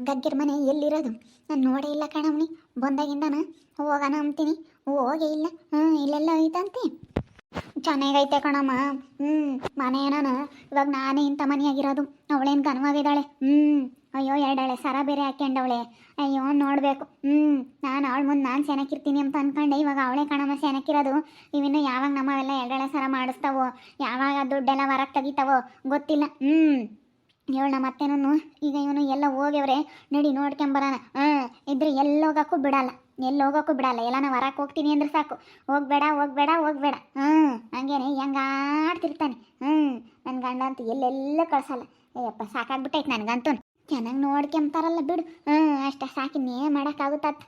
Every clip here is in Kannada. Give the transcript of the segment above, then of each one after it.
ಗಗ್ಗಿರ ಮನೆ ಎಲ್ಲಿರೋದು? ನಾನು ನೋಡೇ ಇಲ್ಲ ಕಣವ್ನಿ. ಬಂದಾಗಿಂದಾನ ಹೋಗೋಣ ಅಂತೀನಿ, ಹೋಗೇ ಇಲ್ಲ. ಇಲ್ಲೆಲ್ಲ ಐತಂತೆ. ಚೆನ್ನಾಗೈತೆ ಕಣಮ್ಮ. ಮನೆ ಏನಾನ ಇವಾಗ ನಾನೇ ಇಂಥ ಮನೆಯಾಗಿರೋದು. ಅವಳೇನು ಘನವಾಗಿದ್ದಾಳೆ. ಅಯ್ಯೋ ಎರಡಳೆ ಸರ ಬೇರೆ ಹಾಕ್ಯಂಡವಳೆ. ಅಯ್ಯೋ ನೋಡಬೇಕು. ನಾನು ಅವಳ ಮುಂದೆ ನಾನು ಸೆನಕಿರ್ತೀನಿ ಅಂತ ಅನ್ಕೊಂಡೆ. ಇವಾಗ ಅವಳೇ ಕಣಮ್ಮ ಸೆನಕಿರೋದು. ಇವಿನ್ನು ಯಾವಾಗ ನಮ್ಮವೆಲ್ಲ ಎರಡಳೆ ಸರ ಮಾಡಿಸ್ತಾವೋ, ಯಾವಾಗ ದುಡ್ಡೆಲ್ಲ ಹೊರಗೆ ತೆಗಿತಾವೋ ಗೊತ್ತಿಲ್ಲ. ಹೇಳ ಮತ್ತೇನೂ. ಈಗ ಇವನು ಎಲ್ಲ ಹೋಗ್ಯವ್ರೆ, ನಡಿ ನೋಡ್ಕೊಂಬರೋಣ. ಇದ್ರೆ ಎಲ್ಲೋಗಕ್ಕೂ ಬಿಡಲ್ಲ, ಎಲ್ಲೋಗಕ್ಕೂ ಬಿಡಲ್ಲ. ಎಲ್ಲ ನಾವು ಹೊರಕ್ಕೆ ಹೋಗ್ತೀನಿ ಅಂದ್ರೆ ಸಾಕು, ಹೋಗ್ಬೇಡ ಹೋಗ್ಬೇಡ ಹೋಗ್ಬೇಡ. ಹಂಗೇನೆ ಹೆಂಗಾಡ್ತಿರ್ತಾನೆ. ನನ್ನ ಗಂಡ ಅಂತೂ ಎಲ್ಲೆಲ್ಲ ಕಳ್ಸಲ್ಲ. ಅಯ್ಯಪ್ಪ ಸಾಕಾಗ್ಬಿಟ್ಟೈತೆ ನನಗಂತೂ. ಚೆನ್ನಾಗಿ ನೋಡ್ಕೊಂತಾರಲ್ಲ ಬಿಡು. ಅಷ್ಟೇ ಸಾಕಿನ್ನೇ ಮಾಡೋಕ್ಕಾಗುತ್ತತ್.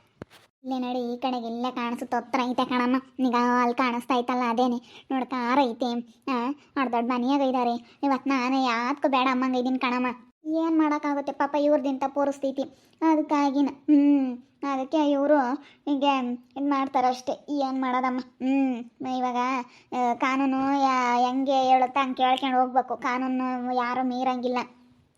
ಇಲ್ಲೇ ನೋಡಿ, ಈ ಕಡೆಗೆ ಇಲ್ಲೇ ಕಾಣಿಸುತ್ತೆ. ಹತ್ರ ಐತೆ ಕಣಮ್ಮ. ಈಗ ಅಲ್ಲಿ ಕಾಣಿಸ್ತಾ ಐತಲ್ಲ ಅದೇನೆ ನೋಡ್ಕಾರ ಐತೆ. ದೊಡ್ಡ ಮನೆಯಾಗ ಇದ್ದಾರೆ. ಇವತ್ತು ನಾನು ಯಾತ್ಗೂ ಬೇಡ ಅಮ್ಮಂಗೆ ಇದೀನಿ ಕಣಮ್ಮ. ಏನು ಮಾಡೋಕ್ಕಾಗುತ್ತೆ ಪಾಪ, ಇವ್ರದಿಂತ ಪರಿಸ್ಥಿತಿ. ಅದಕ್ಕಾಗಿನ ಅದಕ್ಕೆ ಇವರು ಹೀಗೆ ಇದು ಮಾಡ್ತಾರಷ್ಟೇ. ಏನು ಮಾಡೋದಮ್ಮ. ಇವಾಗ ಕಾನೂನು ಹೆಂಗೆ ಹೇಳುತ್ತೆ ಹಂಗೆ ಕೇಳ್ಕೊಂಡು ಹೋಗ್ಬೇಕು. ಕಾನೂನು ಯಾರೂ ಮೀರಂಗಿಲ್ಲ.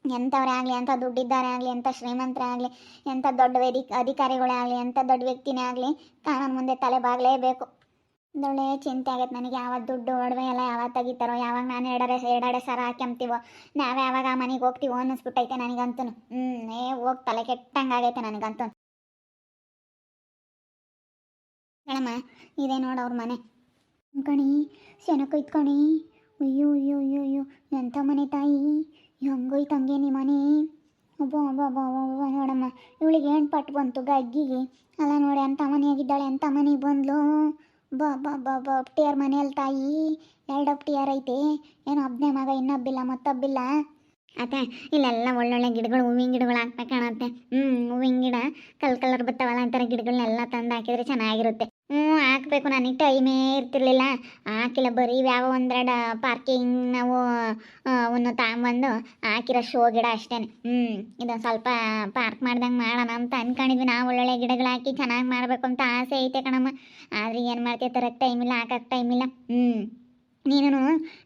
ಎಂಥವ್ರೇ ಆಗಲಿ, ಎಂಥ ದುಡ್ಡಿದ್ದಾರೆ ಆಗಲಿ, ಎಂಥ ಶ್ರೀಮಂತರೇ ಆಗಲಿ, ಎಂಥ ದೊಡ್ಡ ಅಧಿಕಾರಿಗಳೇ ಆಗಲಿ, ಎಂಥ ದೊಡ್ಡ ವ್ಯಕ್ತಿನೇ ಆಗಲಿ, ಕಾನೂನು ಮುಂದೆ ತಲೆ ಬಾಗಲೇಬೇಕು. ಒಳ್ಳೆ ಚಿಂತೆ ಆಗೈತೆ ನನಗೆ. ಯಾವಾಗ ದುಡ್ಡು ಒಡವೆ ಎಲ್ಲ ಯಾವಾಗ ತೆಗಿತಾರೋ, ಯಾವಾಗ ನಾನು ಎರಡಡೆ ಸರ ಹಾಕ್ಯಂತೀವೋ, ನಾವು ಯಾವಾಗ ಆ ಮನೆಗೆ ಹೋಗ್ತೀವೋ ಅನ್ನಿಸ್ಬಿಟ್ಟೈತೆ ನನಗಂತೂ. ಹೋಗಿ ತಲೆ ಕೆಟ್ಟಂಗೆ ಆಗೈತೆ ನನಗಂತೂ. ಹೇಳಮ್ಮ, ಇದೇ ನೋಡು ಅವ್ರ ಮನೆ ಕಣಿ. ಶೆನಕ ಇತ್ಕಣಿ. ಅಯ್ಯೋ ಅಯ್ಯೋ ಅಯ್ಯೋ ಅಯ್ಯೋ, ಎಂಥ ಮನೆ ತಾಯಿ. ಹೆಂಗೋಯ್ತು ಹಂಗೆ ನಿಮ್ಮ ಮನೆ. ಒಬ್ಬ ಒಬ್ಬ ಒಬ್ಬ ಒಬ್ಬ ನೋಡಮ್ಮ, ಇವಳಿಗೆ ಏನು ಪಟ್ಟು ಬಂತು ಗಗ್ಗಿಗೆ. ಅಲ್ಲ ನೋಡಿ, ಎಂಥ ಮನೆಯಾಗಿದ್ದಾಳೆ, ಎಂಥ ಮನೆಗೆ ಬಂದ್ಲು. ಬಾ ಬಾ ಬಾ ಬಾ ಅಪ್ಟಿಯಾರ ಮನೆಯಲ್ಲಿ ತಾಯಿ. 2 ಅಪ್ಟಿಯಾರ ಐತೆ. ಏನು ಒಬ್ಬನೇ ಮಗ, ಇನ್ನೊಬ್ಬಿಲ್ಲ ಮತ್ತೊಬ್ಬಿಲ್ಲ. ಅತ್ತೆ ಇಲ್ಲೆಲ್ಲ ಒಳ್ಳೊಳ್ಳೆ ಗಿಡಗಳು, ಹೂವಿನ ಗಿಡಗಳು ಹಾಕ್ಬೇಕಣತ್ತೆ. ಹೂವಿನ ಗಿಡ ಕಲರ್ ಬರ್ತಾವಲ್ಲ, ಅಂಥರ ಗಿಡಗಳನ್ನೆಲ್ಲ ತಂದು ಹಾಕಿದ್ರೆ ಚೆನ್ನಾಗಿರುತ್ತೆ. ಹಾಕಬೇಕು. ನನಗೆ ಟೈಮೇ ಇರ್ತಿರ್ಲಿಲ್ಲ, ಹಾಕಿಲ್ಲ. ಬರೀ ಯಾವ ಒಂದೆರಡು ಪಾರ್ಕಿಂಗ್ ನಾವು ಅವನ್ನ ತಗೊಂಬಂದು ಹಾಕಿರೋ ಶೋ ಗಿಡ ಅಷ್ಟೇ. ಇದೊಂದು ಸ್ವಲ್ಪ ಪಾರ್ಕ್ ಮಾಡ್ದಂಗೆ ಮಾಡೋಣ ಅಂತ ಅಂದ್ಕೊಂಡಿದ್ವಿ. ನಾವು ಒಳ್ಳೊಳ್ಳೆ ಗಿಡಗಳು ಹಾಕಿ ಚೆನ್ನಾಗಿ ಮಾಡಬೇಕು ಅಂತ ಆಸೆ ಐತೆ ಕಣಮ್ಮ. ಆದರೆ ಏನು ಮಾಡ್ತೀವಿ, ತರಕ್ಕೆ ಟೈಮಿಲ್ಲ, ಹಾಕಕ್ಕೆ ಟೈಮಿಲ್ಲ. ನೀನು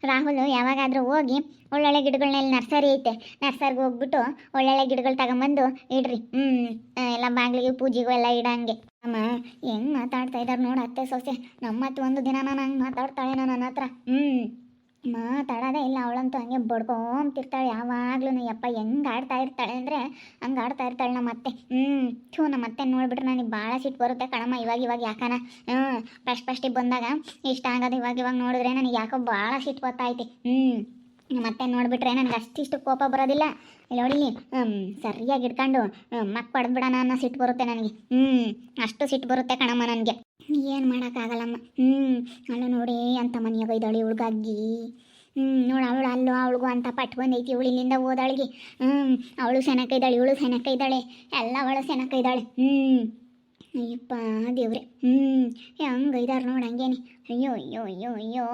ರಾಹುಲ್ ಯಾವಾಗಾದರೂ ಹೋಗಿ ಒಳ್ಳೊಳ್ಳೆ ಗಿಡಗಳನ್ನೆಲ್ಲ ನರ್ಸರಿ ಐತೆ, ನರ್ಸರಿಗೆ ಹೋಗ್ಬಿಟ್ಟು ಒಳ್ಳೊಳ್ಳೆ ಗಿಡಗಳು ತಗೊಂಬಂದು ಇಡ್ರಿ. ಎಲ್ಲ ಬಾಗಿಲಿಗೆ ಪೂಜೆಗೂ ಎಲ್ಲ ಇಡಂಗೆ. ಅಮ್ಮ ಹೆಂಗೆ ಮಾತಾಡ್ತಾ ಇದ್ದಾರೆ ನೋಡು ಅತ್ತೆ ಸೊಸೆ. ನಮ್ಮತ್ತು ಒಂದು ದಿನ ನಾನು ಹಂಗೆ ಮಾತಾಡ್ತಾಳೆ ನನ್ನ ಹತ್ರ. ಮಾತಾಡೋದೇ ಇಲ್ಲ ಅವಳಂತೂ. ಹಂಗೆ ಬಡ್ಕೊಂತಿರ್ತಾಳೆ ಯಾವಾಗ್ಲೂ. ಯಪ್ಪ ಹೆಂಗೆ ಆಡ್ತಾ ಇರ್ತಾಳೆ ಅಂದರೆ ಹಂಗೆ ಆಡ್ತಾ ಇರ್ತಾಳೆ ನಮ್ಮತ್ತೆ. ನಮ್ಮತ್ತೆ ನೋಡ್ಬಿಟ್ರೆ ನನಗೆ ಭಾಳ ಸಿಟ್ಟು ಬರುತ್ತೆ ಕಣಮ್ಮ. ಇವಾಗ ಯಾಕನ ಫಸ್ಟಿಗೆ ಬಂದಾಗ ಇಷ್ಟ ಆಗೋದು. ಇವಾಗ ನೋಡಿದ್ರೆ ನನಗೆ ಯಾಕೋ ಭಾಳ ಸಿಟ್ಟು ಗೊತ್ತಾಯ್ತು. ಮತ್ತೆ ನೋಡಿಬಿಟ್ರೆ ನನಗೆ ಅಷ್ಟಿಷ್ಟು ಕೋಪ ಬರೋದಿಲ್ಲ. ಇಲ್ಲಿ ನೋಡಿ, ಸರಿಯಾಗಿ ಇಟ್ಕೊಂಡು ಮಕ್ಕ ಪಡೆದ್ಬಿಡೋಣ ಅನ್ನೋ ಸಿಟ್ಟು ಬರುತ್ತೆ ನನಗೆ. ಅಷ್ಟು ಸಿಟ್ಟು ಬರುತ್ತೆ ಕಣಮ್ಮ ನನಗೆ. ಏನು ಮಾಡೋಕ್ಕಾಗಲ್ಲಮ್ಮ. ಅಲ್ಲ ನೋಡಿ, ಅಂಥ ಮನೆಯಾಗ ಇದ್ದಾಳೆ ಇವಳಿಗಾಗಿ. ನೋಡು ಅವಳು ಅಲ್ಲೋ ಅವಳಿಗೂ ಅಂತ ಪಟ್ಟು ಬಂದೈತಿ. ಇವಳು ಇಲ್ಲಿಂದ ಹೋದಾಳಿಗೆ ಅವಳು ಸೆನಕ ಇದ್ದಾಳೆ, ಇವಳು ಸೆನಕ ಇದ್ದಾಳೆ, ಎಲ್ಲ ಅವಳು ಸೆನಕ ಇದ್ದಾಳೆ. ಅಯ್ಯಪ್ಪ ದೇವ್ರೆ. ಹೆಂಗೆ ಇದ್ದಾರೆ ನೋಡಿ ಹಂಗೇನೆ. ಅಯ್ಯೋ ಅಯ್ಯೋ ಅಯ್ಯೋ ಅಯ್ಯೋ.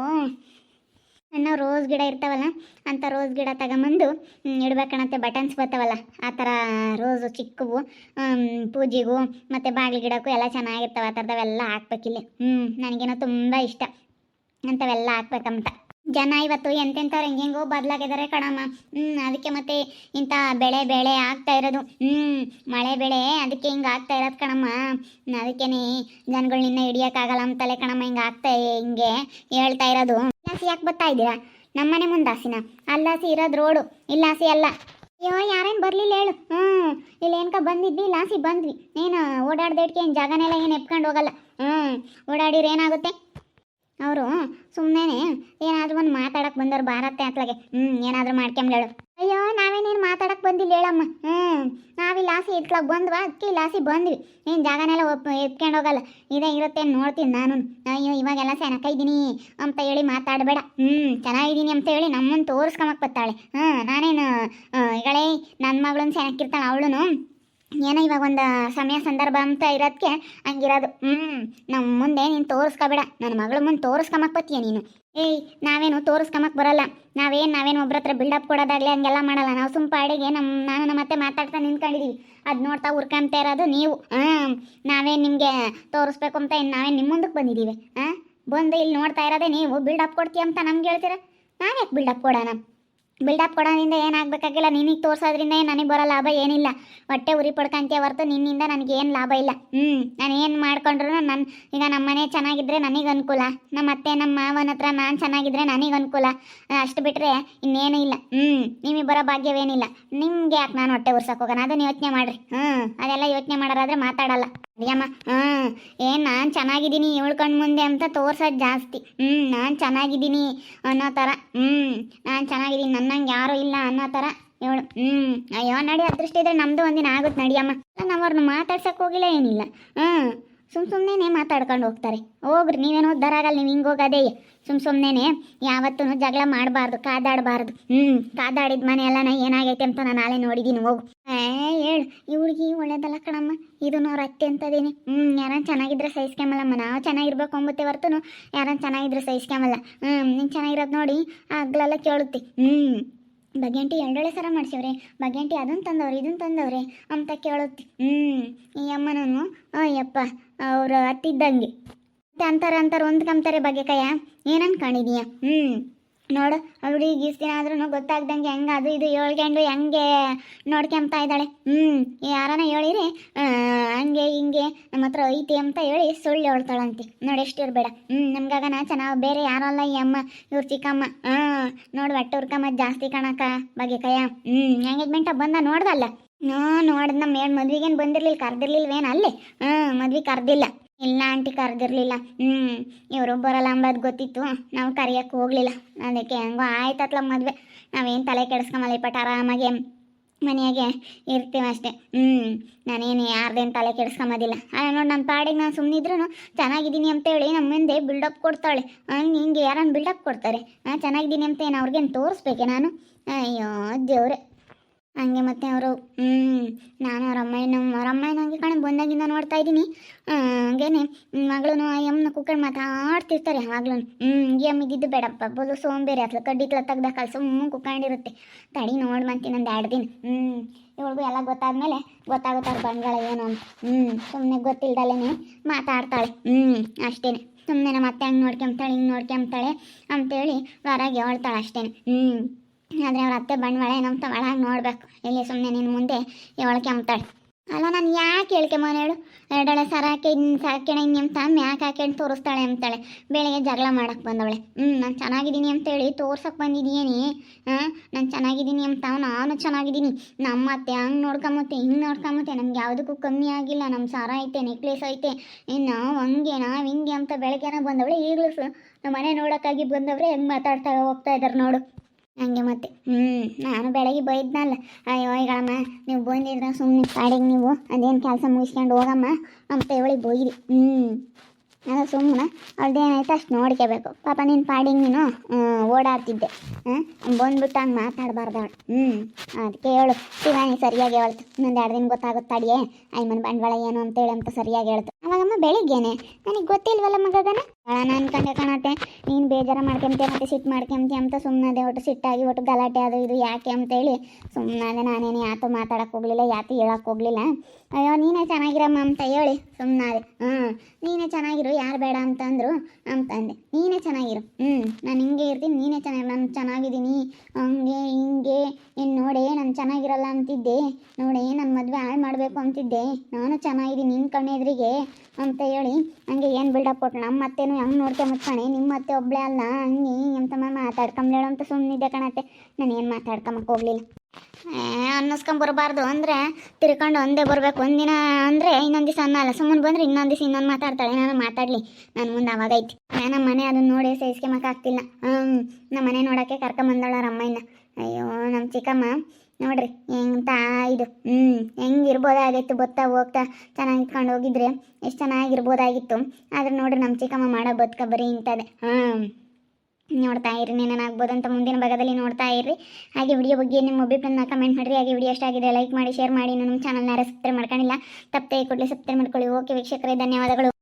ಸಣ್ಣ ರೋಸ್ ಗಿಡ ಇರ್ತಾವಲ್ಲ, ಅಂಥ ರೋಸ್ ಗಿಡ ತಗೊಂಬಂದು ಇಡ್ಬೇಕಣತ್ತೆ. ಬಟನ್ಸ್ ಬರ್ತಾವಲ್ಲ ಆ ಥರ ರೋಸು ಚಿಕ್ಕವು, ಪೂಜೆಗೂ ಮತ್ತು ಬಾಗಿಲು ಗಿಡಕ್ಕೂ ಎಲ್ಲ ಚೆನ್ನಾಗಿರ್ತವೆ. ಆ ಥರದವೆಲ್ಲ ಹಾಕ್ಬೇಕಿಲ್ಲಿ. ನನಗೇನೋ ತುಂಬ ಇಷ್ಟ ಅಂಥವೆಲ್ಲ ಹಾಕ್ಬೇಕಂತ. ಜನ ಇವತ್ತು ಎಂತೆಂಥವ್ರು ಹೆಂಗೆಂಗೋ ಬದಲಾಗಿದ್ದಾರೆ ಕಣಮ್ಮ. ಅದಕ್ಕೆ ಮತ್ತೆ ಇಂಥ ಬೆಳೆ ಆಗ್ತಾ ಇರೋದು. ಮಳೆ ಬೆಳೆ ಅದಕ್ಕೆ ಹಿಂಗೆ ಆಗ್ತಾ ಇರೋದು ಕಣಮ್ಮ. ಅದಕ್ಕೇನೆ ಜನಗಳನ್ನ ಹಿಡಿಯೋಕ್ಕಾಗಲ್ಲ ಅಂತಲೇ ಕಣಮ್ಮ ಹಿಂಗೆ ಆಗ್ತಾ ಹಿಂಗೆ ಹೇಳ್ತಾ ಇರೋದು. ಲಾಸಿ ಯಾಕೆ ಬರ್ತಾ ಇದ್ದೀರಾ? ನಮ್ಮನೆ ಮುಂದೆ ಹಾಸಿನ ಅಲ್ಲಾಸಿ ಇರೋದು ರೋಡು, ಇಲ್ಲಾಸಿ ಅಲ್ಲ. ಅಯ್ಯೋ ಯಾರೇನು ಬರಲಿಲ್ಲ ಹೇಳು. ಇಲ್ಲೇನ್ಕ ಬಂದಿದ್ವಿ, ಲಾಸಿ ಬಂದ್ವಿ. ಏನು ಓಡಾಡ್ದೇಟ್ಗೆ ಏನು ಜಾಗನೆಲ್ಲ ಏನು ಎಪ್ಕೊಂಡು ಹೋಗಲ್ಲ. ಓಡಾಡಿದ್ರೆ ಏನಾಗುತ್ತೆ? ಅವರು ಸುಮ್ಮನೆ ಏನಾದರೂ ಒಂದು ಮಾತಾಡಕ್ಕೆ ಬಂದವ್ರು ಭಾರತ್ತೆ ಅತ್ಲಾಗೆ. ಏನಾದರೂ ಮಾಡ್ಕೊಂಬ್ಲೇಳು. ಅಯ್ಯೋ ನಾವೇನೇನು ಮಾತಾಡಕ್ಕೆ ಬಂದಿಲ್ಲ ಹೇಳಮ್ಮ. ನಾವಿಲ್ಲಿ ಲಾಸಿ ಇಟ್ಲಾಗ ಬಂದ್ವಾ, ಅದಕ್ಕೆ ಲಾಸಿ ಬಂದ್ವಿ. ಏನು ಜಾಗನೆಲ್ಲ ಎತ್ಕೊಂಡು ಹೋಗಲ್ಲ. ಇದೇ ಇರುತ್ತೆ ನೋಡ್ತೀನಿ ನಾನು. ಅಯ್ಯೋ ಇವಾಗೆಲ್ಲ ಸೆನಕ ಇದ್ದೀನಿ ಅಂತ ಹೇಳಿ ಮಾತಾಡಬೇಡ. ಚೆನ್ನಾಗಿದ್ದೀನಿ ಅಂತ ಹೇಳಿ ನಮ್ಮನ್ನು ತೋರಿಸ್ಕೊಂಬಕ್ಕೆ ಬರ್ತಾಳೆ. ನಾನೇನು ಈಗಳೇ ನನ್ನ ಮಗಳನ್ನ ಸೆನಕ್ಕಿರ್ತಾಳೆ ಅವಳು. ಏನೋ ಇವಾಗ ಒಂದು ಸಮಯ ಸಂದರ್ಭ ಅಂತ ಇರೋದಕ್ಕೆ ಹಂಗಿರೋದು. ನಮ್ಮ ಮುಂದೆ ನೀನು ತೋರಿಸ್ಕೊಬೇಡ. ನನ್ನ ಮಗಳ ಮುಂದೆ ತೋರಿಸ್ಕೊಂಬಕ್ಕೆ ಬತ್ತೀಯ ನೀನು. ನಾವೇನು ತೋರಿಸ್ಕೊಂಬಕ್ಕೆ ಬರಲ್ಲ. ನಾವೇನು ಒಬ್ರ ಹತ್ರ ಬಿಲ್ಡಪ್ ಕೊಡೋದಾಗಲಿ ಹಂಗೆಲ್ಲ ಮಾಡಲ್ಲ. ನಾವು ಸುಂಪಾಡಿಗೆ ನಾನು ನಮ್ಮತ್ತೆ ಮಾತಾಡ್ತಾ ನಿಂತ್ಕೊಂಡಿದ್ದೀವಿ. ಅದು ನೋಡ್ತಾ ಹುರ್ಕೊಂತ ಇರೋದು ನೀವು. ನಾವೇನು ನಿಮಗೆ ತೋರಿಸ್ಬೇಕು ಅಂತ ನಾವೇನು ನಿಮ್ಮ ಮುಂದಕ್ಕೆ ಬಂದಿದ್ದೀವಿ. ಬಂದು ಇಲ್ಲಿ ನೋಡ್ತಾ ಇರೋದೇ ನೀವು ಬಿಲ್ಡಪ್ ಕೊಡ್ತೀಯ ಅಂತ ನಮ್ಗೆ ಹೇಳ್ತೀರ. ನಾವ್ಯಾಕೆ ಬಿಲ್ಡಪ್ ಕೊಡೋಣ? ಬಿಲ್ಡಪ್ ಕೊಡೋದ್ರಿಂದ ಏನಾಗಬೇಕಾಗಿಲ್ಲ, ನಿನಗೆ ತೋರ್ಸೋದ್ರಿಂದ ನನಗೆ ಬರೋ ಲಾಭ ಏನಿಲ್ಲ. ಹೊಟ್ಟೆ ಉರಿ ಪಡ್ಕೊಂತೀಯ ಹೊರತು ನಿನ್ನಿಂದ ನನಗೇನು ಲಾಭ ಇಲ್ಲ. ನಾನು ಏನು ಮಾಡ್ಕೊಂಡ್ರು ಈಗ ನಮ್ಮ ಮನೆ ಚೆನ್ನಾಗಿದ್ರೆ ನನಗೆ ಅನುಕೂಲ, ನಮ್ಮ ಅತ್ತೆ ನಮ್ಮ ಮಾವನ ಹತ್ರ ನಾನು ಚೆನ್ನಾಗಿದ್ರೆ ನನಗೆ ಅನುಕೂಲ. ಅಷ್ಟು ಬಿಟ್ಟರೆ ಇನ್ನೇನು ಇಲ್ಲ. ನಿಮಗೆ ಬರೋ ಭಾಗ್ಯವೇನಿಲ್ಲ. ನಿಮ್ಗೆ ಯಾಕೆ ನಾನು ಹೊಟ್ಟೆ ಉರ್ಸಕ್ಕೆ ಹೋಗೋಣ? ಅದನ್ನು ಯೋಚನೆ ಮಾಡಿರಿ. ಅದೆಲ್ಲ ಯೋಚನೆ ಮಾಡೋರಾದ್ರೆ ಮಾತಾಡಲ್ಲ ಅಡಿಯಮ್ಮ. ಏನು ನಾನು ಚೆನ್ನಾಗಿದ್ದೀನಿ ಹೇಳ್ಕೊಂಡು ಮುಂದೆ ಅಂತ ತೋರ್ಸೋದು ಜಾಸ್ತಿ. ನಾನು ಚೆನ್ನಾಗಿದ್ದೀನಿ ಅನ್ನೋ ಥರ. ನಾನು ಚೆನ್ನಾಗಿದ್ದೀನಿ, ನನ್ನಂಗೆ ಯಾರೂ ಇಲ್ಲ ಅನ್ನೋ ಥರ ಹೇಳು. ಅಯ್ಯೋ ನಡಿ, ಅದೃಷ್ಟ ಇದ್ರೆ ನಮ್ಮದು ಒಂದಿನ ಆಗುತ್ತೆ ನಡಿಯಮ್ಮ. ನಾವು ಅವ್ರನ್ನ ಮಾತಾಡ್ಸಕ್ಕೆ ಹೋಗಿಲ್ಲ, ಏನಿಲ್ಲ. ಸುಮ್ಮನೆ ಮಾತಾಡ್ಕೊಂಡು ಹೋಗ್ತಾರೆ. ಹೋಗ್ರಿ, ನೀವೇನೋ ಉದ್ಧಾರ ಆಗಲ್ಲ. ನೀವು ಹಿಂಗೆ ಹೋಗೋದೇ ಸುಮ್ಮನೆ ಯಾವತ್ತೂ ಜಗಳ ಮಾಡಬಾರ್ದು, ಕಾದಾಡಬಾರ್ದು. ಕಾದಾಡಿದ ಮನೆ ಎಲ್ಲ ಏನಾಗೈತೆ ಅಂತ ನಾನು ನಾಳೆ ನೋಡಿದ್ದೀನಿ. ಹೋಗು. ಹೇಳು, ಈ ಹುಡುಗಿ ಒಳ್ಳೇದಲ್ಲ ಕಣಮ್ಮ, ಇದು ಅವ್ರ ಅತ್ತೆ ಅಂತದೇನೆ. ಯಾರನ್ನ ಚೆನ್ನಾಗಿದ್ರೆ ಸಹಿಸ್ಕೊಂಬಲ್ಲಮ್ಮ. ನಾವು ಚೆನ್ನಾಗಿರ್ಬೇಕು ಅಂಬತ್ತೆ ಹೊರತು ಯಾರನ್ನ ಚೆನ್ನಾಗಿದ್ರೆ ಸಹಿಸ್ಕೊಂಬಲ್ಲ. ನೀನು ಚೆನ್ನಾಗಿರೋದು ನೋಡಿ ಆಗ್ಲೆಲ್ಲ ಕೇಳುತ್ತೆ. ಬಗೆಂಟಿ ಎರಡೊಳೆ ಸರ ಮಾಡ್ಸಿವ್ರೆ, ಬಗೆಂಟಿ ಅದನ್ನು ತಂದವ್ರೆ ಇದನ್ನು ತಂದವ್ರೆ ಅಂತ ಕೇಳುತ್ತೆ. ಈ ಅಮ್ಮನೂ ಅಯ್ಯಪ್ಪ ಅವರು ಹತ್ತಿದ್ದಂಗೆ ಅಂತಾರೆ ಹೊಂದ್ಕೊಂತಾರೆ ಬಗೆಕಾಯ. ಏನನ್ ಕಾಣಿದೀಯ? ನೋಡು, ಅವಳು ಈಗ ಇಷ್ಟು ದಿನ ಆದ್ರೂ ಗೊತ್ತಾಗ್ದಂಗೆ ಹೆಂಗೆ ಅದು ಇದು ಹೇಳ್ಕೊಂಡು ಹೆಂಗೆ ನೋಡ್ಕೊಂತ ಇದ್ದಾಳೆ. ಯಾರನ ಹೇಳಿರಿ ಹಂಗೆ ಹಿಂಗೆ ನಮ್ಮ ಹತ್ರ ಐತಿ ಅಂತ ಹೇಳಿ ಸುಳ್ಳು ಹೇಳ್ತಾಳಂತೆ. ನೋಡಿ, ಎಷ್ಟು ಇರಬೇಡ. ನಮ್ಗಾಗನ ಚೆನ್ನಾಗಿ ಬೇರೆ ಯಾರೋ ಅಲ್ಲ ಈ ಅಮ್ಮ, ಇವ್ರು ಚಿಕ್ಕಮ್ಮ. ನೋಡು, ಹೊಟ್ಟೆ ಉರ್ಕಮ್ಮ ಜಾಸ್ತಿ ಕಣಕ್ಕ ಬಗೆಕಾಯ. ಎಂಗೇಜ್ಮೆಂಟ ಬಂದ ನೋಡ್ದಲ್ಲ? ನೋಡ್ದು ನಮ್ಮ ಏನು ಮದ್ವೆಗೇನು ಬಂದಿರ್ಲಿಲ್ಲ, ಕರ್ದಿರ್ಲಿಲ್ವೇನು ಅಲ್ಲಿ? ಮದ್ವೆ ಕರ್ದಿಲ್ಲ. ಇಲ್ಲ ಆಂಟಿ, ಕರೆದಿರ್ಲಿಲ್ಲ. ಇವರು ಬರಲ್ಲ ಅಂಬದು ಗೊತ್ತಿತ್ತು, ನಾವು ಕರೆಯೋಕ್ಕೆ ಹೋಗಲಿಲ್ಲ. ಅದಕ್ಕೆ ಹೆಂಗೋ ಆಯ್ತತ್ಲ ಮದುವೆ. ನಾವೇನು ತಲೆ ಕೆಡಿಸ್ಕೊಂಬಲ್ಲ, ಇಪ್ಪಟ್ಟು ಆರಾಮಾಗೆ ಮನೆಯಾಗೆ ಇರ್ತೀವಿ ಅಷ್ಟೇ. ನಾನೇನು ಯಾರ್ದೇನು ತಲೆ ಕೆಡಿಸ್ಕೊಂಬೋದಿಲ್ಲ. ನೋಡಿ, ನಮ್ಮ ಪಾಡಿಗೆ ನಾನು ಸುಮ್ಮನಿದ್ರು ಚೆನ್ನಾಗಿದ್ದೀನಿ ಅಂತೇಳಿ ನಮ್ಮ ಮುಂದೆ ಬಿಲ್ಡಪ್ ಕೊಡ್ತಾಳೆ. ಹಿಂಗೆ ಯಾರನ್ನು ಬಿಲ್ಡಪ್ ಕೊಡ್ತಾರೆ? ಚೆನ್ನಾಗಿದ್ದೀನಿ ಅಂತ ಏನು ಅವ್ರಿಗೇನು ತೋರಿಸ್ಬೇಕೆ ನಾನು? ಅಯ್ಯೋ ದೇವ್ರೆ. ಹಂಗೆ ಮತ್ತೆ ಅವರು ನಾನು ಅವ್ರ ಅಮ್ಮನ ಹಂಗೆ ಕಣೆ ಬಂದಾಗಿಂದ ನೋಡ್ತಾ ಇದ್ದೀನಿ. ಹಂಗೇನೆ ಮಗಳು ಅಮ್ಮನ ಕುಕ್ಕರ್ ಮಾತಾಡ್ತಿರ್ತಾರೆ ಯಾವಾಗ್ಲೂ. ಈ ಅಮ್ಮ ಇದ್ದಿದ್ದು ಬೇಡಪ್ಪ, ಬೋದು ಸೋಂಬೇರಿ ಅತ್ಲ ಕಡ್ಡಿಕ್ಲ ತೆಗ್ದಾಕಲ್ ಸುಮ್ಮನೆ ಕುಕ್ಕೊಂಡಿರುತ್ತೆ. ತಡಿ ನೋಡಿ ಮಂತೀನಿ ಒಂದು 2 ದಿನ. ಇವಳಿಗೂ ಎಲ್ಲ ಗೊತ್ತಾದ್ಮೇಲೆ ಗೊತ್ತಾಗುತ್ತಾರೆ ಬಂಗಾಳ ಏನು ಅಂತ. ಸುಮ್ಮನೆ ಗೊತ್ತಿಲ್ದಲ್ಲೇ ಮಾತಾಡ್ತಾಳೆ. ಅಷ್ಟೇನೆ. ಸುಮ್ಮನೆ ಮತ್ತೆ ಹಂಗೆ ನೋಡ್ಕೊಂತಾಳೆ ಹಿಂಗೆ ನೋಡ್ಕೊಂತಾಳೆ ಅಂತೇಳಿ ಹೊರಗೆ ಹೇಳ್ತಾಳೆ ಅಷ್ಟೇನೆ. ಆದರೆ ಅವ್ರ ಅತ್ತೆ ಬಂಡವಾಳ ಏನಂತ ಒಳಗೆ ನೋಡ್ಬೇಕು. ಇಲ್ಲಿ ಸುಮ್ಮನೆ ನಿನ್ನ ಮುಂದೆ ಇವಳಿಗೆ ಅಂತಾಳೆ. ಅಲ್ಲ, ನಾನು ಯಾಕೆ ಹೇಳ್ಕೆಮ್ಮನ ಹೇಳು? ಎರಡಳೆ ಸರ ಹಾಕಿ ಸಾಕೆಣ ಹಿಂಗೆ ಅಂತ ಮ್ಯಾಕೆ ಹಾಕೊಂಡು ತೋರಿಸ್ತಾಳೆ ಅಂತಾಳೆ. ಬೆಳಿಗ್ಗೆ ಜಗಳ ಮಾಡಕ್ಕೆ ಬಂದವಳೆ. ನಾನು ಚೆನ್ನಾಗಿದ್ದೀನಿ ಅಂತೇಳಿ ತೋರ್ಸಕ್ಕೆ ಬಂದಿದ್ದೀನಿ. ನಾನು ಚೆನ್ನಾಗಿದ್ದೀನಿ ಅಂತ ನಾನು ಚೆನ್ನಾಗಿದ್ದೀನಿ. ನಮ್ಮ ಅತ್ತೆ ಹಂಗೆ ನೋಡ್ಕೊಂಬತ್ತೆ ಹಿಂಗೆ ನೋಡ್ಕೊಂಬತ್ತೆ, ನಮ್ಗೆ ಯಾವುದಕ್ಕೂ ಕಮ್ಮಿ ಆಗಿಲ್ಲ. ನಮ್ಮ ಸರ ಐತೆ, ನೆಕ್ಲೆಸ್ ಐತೆ, ನಾವು ಹಂಗೆ ನಾವು ಹಿಂಗೆ ಅಂತ ಬೆಳಗ್ಗೆನ ಬಂದವಳೆ. ಈಗಲೂ ನಮ್ಮ ಮನೆ ನೋಡೋಕ್ಕಾಗಿ ಬಂದವ್ರೆ ಹೆಂಗೆ ಮಾತಾಡ್ತಾ ಹೋಗ್ತಾ ಇದ್ದಾರೆ ನೋಡು. ಹಂಗೆ ಮತ್ತೆ ನಾನು ಬೆಳಗ್ಗೆ ಬೈದ್ನಲ್ಲ, ಅಯ್ಯೋ ಈಗಳಮ್ಮ ನೀವು ಬಂದಿದ್ರೆ ಸುಮ್ಮನೆ ಪಾಡಿಗೆ ನೀವು ಅದೇನು ಕೆಲಸ ಮುಗಿಸ್ಕೊಂಡು ಹೋಗಮ್ಮ ಅಂತ ಹೇಳಿ ಬೈದಿ. ಅದು ಸುಮ್ಮನೆ ಅವ್ರದ್ದೇನಾಯ್ತು ಅಷ್ಟು ನೋಡ್ಕೋಬೇಕು. ಪಾಪ ನಿನ್ನ ಪಾಡಿಗೆ ನೀನು ಓಡಾಡ್ತಿದ್ದೆ. ಬಂದ್ಬಿಟ್ಟು ಹಂಗೆ ಮಾತಾಡಬಾರ್ದು ಅವಳು. ಅದಕ್ಕೆ ಹೇಳು, ಶಿವಾನಿ ಸರಿಯಾಗಿ ಹೇಳ್ತು. ಇನ್ನೊಂದು 2 ದಿನ ಗೊತ್ತಾಗುತ್ತಾಡಿಯೇ ಅಯ್ಯಮ್ಮನ ಬಂಡವಾಳ ಏನು ಅಂತೇಳಿ ಅಂತ ಸರಿಯಾಗಿ ಹೇಳ್ತು. ಅವಾಗಮ್ಮ ಬೆಳಿಗ್ಗೆನೆ ನನಗೆ ಗೊತ್ತಿಲ್ವಲ್ಲ ಮಗನ ನಾನು ಅನ್ಕೊಂಡೆ ಕಾಣತ್ತೆ. ನೀನು ಬೇಜಾರ ಮಾಡ್ಕೊಂತೀಯ ಮತ್ತೆ ಸಿಟ್ಟು ಮಾಡ್ಕೊಂತೀಯ ಅಂತ ಸುಮ್ಮನೆ ಒಟ್ಟು ಸಿಟ್ಟಾಗಿ ಒಟ್ಟು ಗಲಾಟೆ ಅದು ಇದು ಯಾಕೆ ಅಂತೇಳಿ ಸುಮ್ಮನೆ ನಾನೇನು ಯಾತು ಮಾತಾಡಕ್ಕೆ ಹೋಗಲಿಲ್ಲ, ಯಾತು ಹೇಳಕ್ಕೆ ಹೋಗಲಿಲ್ಲ. ಅಯ್ಯೋ ನೀನೇ ಚೆನ್ನಾಗಿರಮ್ಮ ಅಂತ ಹೇಳಿ ಸುಮ್ಮನೆ. ನೀನೇ ಚೆನ್ನಾಗಿರು, ಯಾರು ಬೇಡ ಅಂತಂದರು ಅಂತಂದೆ. ನೀನೇ ಚೆನ್ನಾಗಿರು. ನಾನು ಹಿಂಗೆ ಇರ್ತೀನಿ, ನೀನೇ ಚೆನ್ನಾಗಿ. ನಾನು ಚೆನ್ನಾಗಿದ್ದೀನಿ ಹಂಗೆ ಹಿಂಗೆ ಏನು ನೋಡೆ ನಾನು ಚೆನ್ನಾಗಿರಲ್ಲ ಅಂತಿದ್ದೆ, ನೋಡೆ ನನ್ನ ಮದುವೆ ಹಾಳು ಮಾಡಬೇಕು ಅಂತಿದ್ದೆ, ನಾನು ಚೆನ್ನಾಗಿದ್ದೀನಿ ನಿನ್ನ ಕಣ್ಣೆದ್ರಿಗೆ ಅಂತ ಹೇಳಿ ಹಂಗೆ ಏನು ಬಿಲ್ಡಪ್ ಕೊಟ್ಟು ನಮ್ಮ ಅತ್ತೆನೂ ಹೆಂಗೆ ನೋಡ್ಕೊಂಬತ್ಕಣೆ, ನಿಮ್ಮ ಅತ್ತೆ ಒಬ್ಬಳೇ ಅಲ್ಲ ಹಂಗೆ ಅಂತ ಮಾತಾಡ್ಕೊಂಬ್ಲೇಳು ಅಂತ ಸುಮ್ಮನಿದ್ದೆ ಕಣತ್ತೆ. ನಾನು ಏನು ಮಾತಾಡ್ಕೊಂಬಕ್ಕೆ ಹೋಗಲಿಲ್ಲ. ಅನ್ನಿಸ್ಕೊಂಬರ್ಬಾರ್ದು ಅಂದರೆ ತಿರ್ಕೊಂಡು ಒಂದೇ ಬರಬೇಕು. ಒಂದಿನ ಅಂದರೆ ಇನ್ನೊಂದು ದಿವಸ ಅನ್ನಲ್ಲ, ಸುಮ್ಮನೆ ಬಂದರೆ ಇನ್ನೊಂದು ದಿವಸ ಇನ್ನೊಂದು ಮಾತಾಡ್ತಾಳೆ. ನಾನು ಮಾತಾಡಲಿ, ನನ್ನ ಮುಂದೆ ಅವಾಗೈತಿ. ನಮ್ಮ ಮನೆ ಅದನ್ನು ನೋಡಿ ಸಹಿಸ್ಕೊಂಬಕ್ಕಾಗ್ತಿಲ್ಲ. ನಮ್ಮ ಮನೆ ನೋಡೋಕ್ಕೆ ಕರ್ಕೊಂಬಂದಳ ಅಮ್ಮಯ್ಯನ. ಅಯ್ಯೋ ನಮ್ಮ ಚಿಕ್ಕಮ್ಮ ನೋಡ್ರಿ ಹೆಂಗಂತ ಇದು ಹೆಂಗಿರ್ಬೋದಾಗಿತ್ತು ಗೊತ್ತಾ? ಹೋಗ್ತಾ ಚೆನ್ನಾಗಿ ಇಟ್ಕೊಂಡು ಹೋಗಿದ್ರೆ ಎಷ್ಟು ಚೆನ್ನಾಗಿರ್ಬೋದಾಗಿತ್ತು. ಆದ್ರೆ ನೋಡ್ರಿ ನಮ್ಮ ಚಿಕ್ಕಮ್ಮ ಮಾಡೋ ಬದುಕ ಬರೀ ಇಂಥದ್ದೇ. ನೋಡ್ತಾ ಇರಿ, ಏನಾಗ್ಬೋದು ಅಂತ ಮುಂದಿನ ಭಾಗದಲ್ಲಿ ನೋಡ್ತಾ ಇರ್ರಿ. ಹಾಗೆ ವಿಡಿಯೋ ಬಗ್ಗೆ ನಿಮ್ಮ ಅಭಿಪ್ರಾಯನ ಕಮೆಂಟ್ ಮಾಡಿರಿ. ಹಾಗೆ ವಿಡಿಯೋ ಇಷ್ಟ ಆಗಿದೆ ಲೈಕ್ ಮಾಡಿ, ಶೇರ್ ಮಾಡಿ. ನಮ್ಮ ಚಾನಲ್ನ ಸಬ್ಸ್ಕ್ರೈಬ್ ಮಾಡ್ಕೊಂಡಿಲ್ಲ ತಪ್ಪದೆ ಕೂಡಲೇ ಸಬ್ಸ್ಕ್ರೈಬ್ ಮಾಡ್ಕೊಳ್ಳಿ. ಓಕೆ ವೀಕ್ಷಕರೇ, ಧನ್ಯವಾದಗಳು.